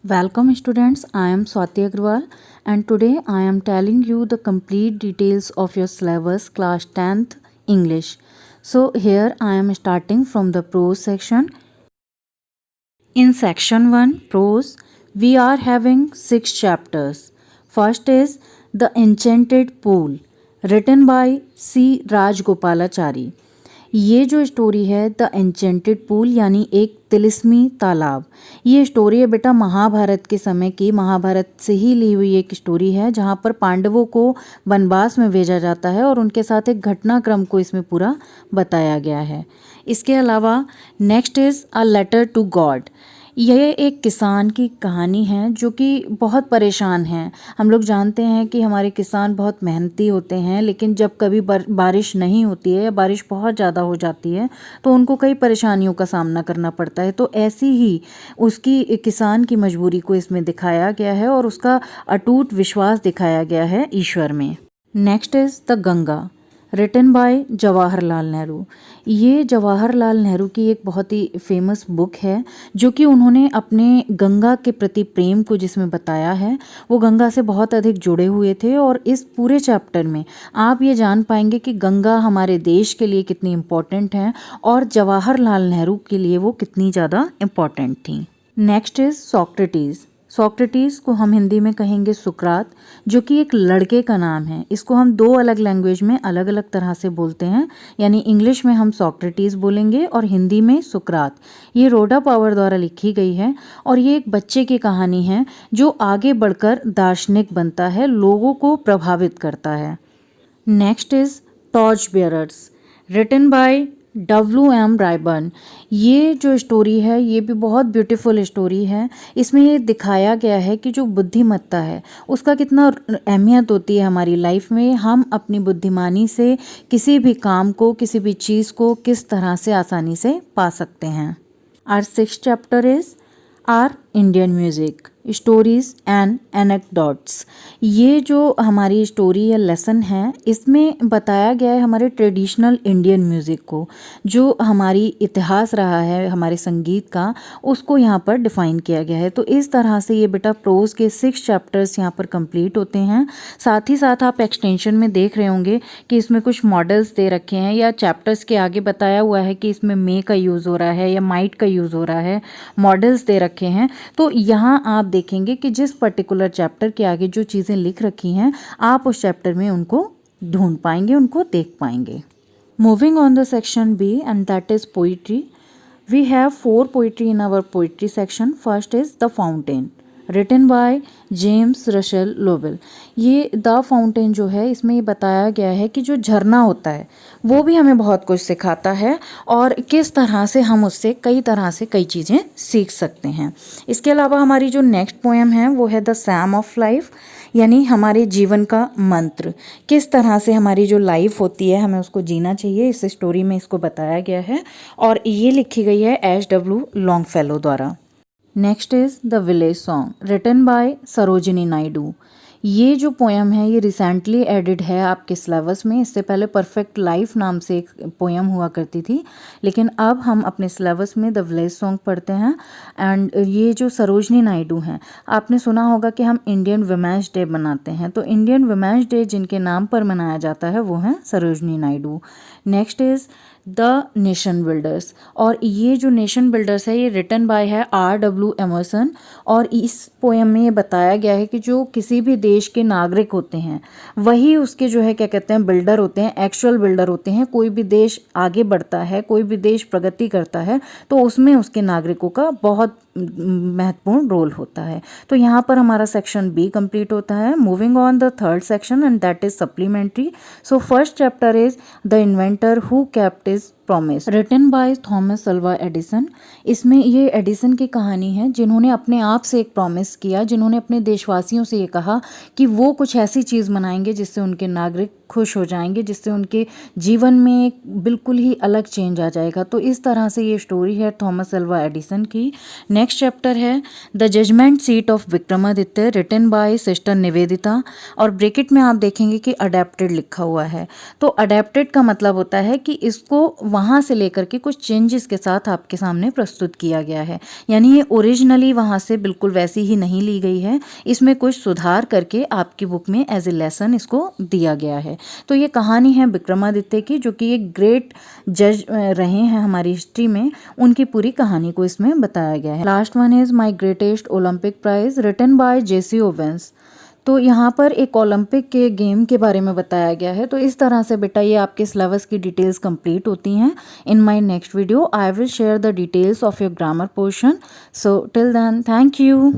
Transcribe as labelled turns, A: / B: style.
A: Welcome students, I am Swati Agrawal and today I am telling you the complete details of your syllabus class 10th English. So here I am starting from the prose section. In section 1 prose, we are having 6 chapters. First is The Enchanted Pool, written by C. Rajgopalachari. ये जो story है the enchanted pool यानी एक तिलिस्मी तालाब, ये story है बेटा महाभारत के समय की, महाभारत से ही ली हुई एक स्टोरी है जहाँ पर पांडवों को वनवास में भेजा जाता है और उनके साथ एक घटनाक्रम को इसमें पूरा बताया गया है। इसके अलावा next is a letter to God, यह एक किसान की कहानी है जो कि बहुत परेशान हैं। हम लोग जानते हैं कि हमारे किसान बहुत मेहनती होते हैं, लेकिन जब कभी बारिश नहीं होती है या बारिश बहुत ज़्यादा हो जाती है तो उनको कई परेशानियों का सामना करना पड़ता है। तो ऐसी ही उसकी किसान की मजबूरी को इसमें दिखाया गया है और उसका अटूट विश्वास दिखाया गया है ईश्वर में। Next is the Ganga, written by Jawaharlal Nehru. ये जवाहरलाल नेहरू की एक बहुत ही फेमस बुक है जो कि उन्होंने अपने गंगा के प्रति प्रेम को जिसमें बताया है, वो गंगा से बहुत अधिक जुड़े हुए थे और इस पूरे चैप्टर में आप ये जान पाएंगे कि गंगा हमारे देश के लिए कितनी इम्पोर्टेंट है और जवाहरलाल नेहरू के लिए वो कितनी ज़्यादा इम्पोर्टेंट थी। Next is Socrates. सॉक्रेटिस को हम हिंदी में कहेंगे सुकरात, जो कि एक लड़के का नाम है। इसको हम दो अलग लैंग्वेज में अलग अलग तरह से बोलते हैं, यानी इंग्लिश में हम सॉक्रेटिस बोलेंगे और हिंदी में सुकरात। ये रोडा पावर द्वारा लिखी गई है और ये एक बच्चे की कहानी है जो आगे बढ़कर दार्शनिक बनता है, लोगों को प्रभावित करता है। Next is torch bearers, written by W.M. Ryburn. ये जो स्टोरी है ये भी बहुत ब्यूटीफुल स्टोरी है। इसमें ये दिखाया गया है कि जो बुद्धिमत्ता है उसका कितना अहमियत होती है हमारी लाइफ में। हम अपनी बुद्धिमानी से किसी भी काम को, किसी भी चीज़ को किस तरह से आसानी से पा सकते हैं। Our 6th chapter is our Indian music, stories and anecdotes. ये जो हमारी स्टोरी या लेसन है इसमें बताया गया है हमारे ट्रेडिशनल इंडियन म्यूज़िक को, जो हमारी इतिहास रहा है हमारे संगीत का, उसको यहाँ पर डिफ़ाइन किया गया है। तो इस तरह से ये बेटा प्रोज के 6 चैप्टर्स यहाँ पर कंप्लीट होते हैं। साथ ही साथ आप एक्सटेंशन में देख रहे होंगे कि इसमें कुछ मॉडल्स दे रखे हैं या चैप्टर्स के आगे बताया हुआ है कि इसमें मे का यूज़ हो रहा है या माइट का यूज़ हो रहा है, मॉडल्स दे रखे हैं। तो यहाँ आप देखेंगे कि जिस पर्टिकुलर चैप्टर के आगे जो चीज़ें लिख रखी हैं आप उस चैप्टर में उनको ढूंढ पाएंगे, उनको देख पाएंगे। Moving on the section B and that is poetry. We have 4 poetry in our poetry section. First is the fountain, written by James Russell Lowell. ये द फाउंटेन जो है इसमें ये बताया गया है कि जो झरना होता है वो भी हमें बहुत कुछ सिखाता है और किस तरह से हम उससे कई तरह से कई चीज़ें सीख सकते हैं। इसके अलावा हमारी जो नेक्स्ट पोएम है वो है द सैम ऑफ लाइफ, यानी हमारे जीवन का मंत्र, किस तरह से हमारी जो लाइफ होती है हमें उसको जीना चाहिए। इस स्टोरी में इसको बताया गया है और ये लिखी गई है H.W. लॉन्गफेलो द्वारा। Next is the village song, written by Sarojini Naidu. ये जो पोएम है ये रिसेंटली एडिड है आपके सिलेबस में। इससे पहले परफेक्ट लाइफ नाम से एक पोएम हुआ करती थी, लेकिन अब हम अपने सिलेबस में द विलेज सॉन्ग पढ़ते हैं। एंड ये जो सरोजिनी नायडू हैं, आपने सुना होगा कि हम इंडियन वुमेन्स डे मनाते हैं, तो इंडियन वुमेन्स डे जिनके नाम पर मनाया जाता है वो हैं Sarojini Naidu. Next is the nation builders, और ये जो नेशन बिल्डर्स है ये रिटन बाय है R.W. एमर्सन। और इस पोएम में ये बताया गया है कि जो किसी भी देश के नागरिक होते हैं वही उसके जो है क्या कहते हैं बिल्डर होते हैं, एक्चुअल बिल्डर होते हैं। कोई भी देश आगे बढ़ता है, कोई भी देश प्रगति करता है तो उसमें उसके नागरिकों का बहुत महत्वपूर्ण रोल होता है। तो यहाँ पर हमारा सेक्शन बी कंप्लीट होता है। Moving on the third section and that is supplementary. So first chapter is the inventor who kept his promise, written by Thomas Alva Edison. इसमें ये एडिसन की कहानी है जिन्होंने अपने आप से एक प्रॉमिस किया, जिन्होंने अपने देशवासियों से ये कहा कि वो कुछ ऐसी चीज़ बनाएंगे जिससे उनके नागरिक खुश हो जाएंगे, जिससे उनके जीवन में एक बिल्कुल ही अलग चेंज आ जाएगा। तो इस तरह से ये स्टोरी है थॉमस अल्वा एडिसन की। नेक्स्ट चैप्टर है the judgement seat of Vikramaditya, written by sister Nivedita. और ब्रैकेट में आप देखेंगे कि अडेप्टेड लिखा हुआ है। तो अडेप्टेड का मतलब होता है कि इसको वहाँ से लेकर के कुछ चेंजेस के साथ आपके सामने प्रस्तुत किया गया है। यानी ये ओरिजिनली वहाँ से बिल्कुल वैसी ही नहीं ली गई है, इसमें कुछ सुधार करके आपकी बुक में एज ए लेसन इसको दिया गया है। तो ये कहानी है विक्रमादित्य की, जो कि एक ग्रेट जज रहे हैं हमारी हिस्ट्री में, उनकी पूरी कहानी को इसमें बताया गया है। Last one is my greatest Olympic prize written by Jesse Owens. तो यहाँ पर एक ओलंपिक के गेम के बारे में बताया गया है। तो इस तरह से बेटा ये आपके सिलेबस की डिटेल्स कंप्लीट होती हैं। In my next video I will share the details of your grammar portion. So till then, thank you.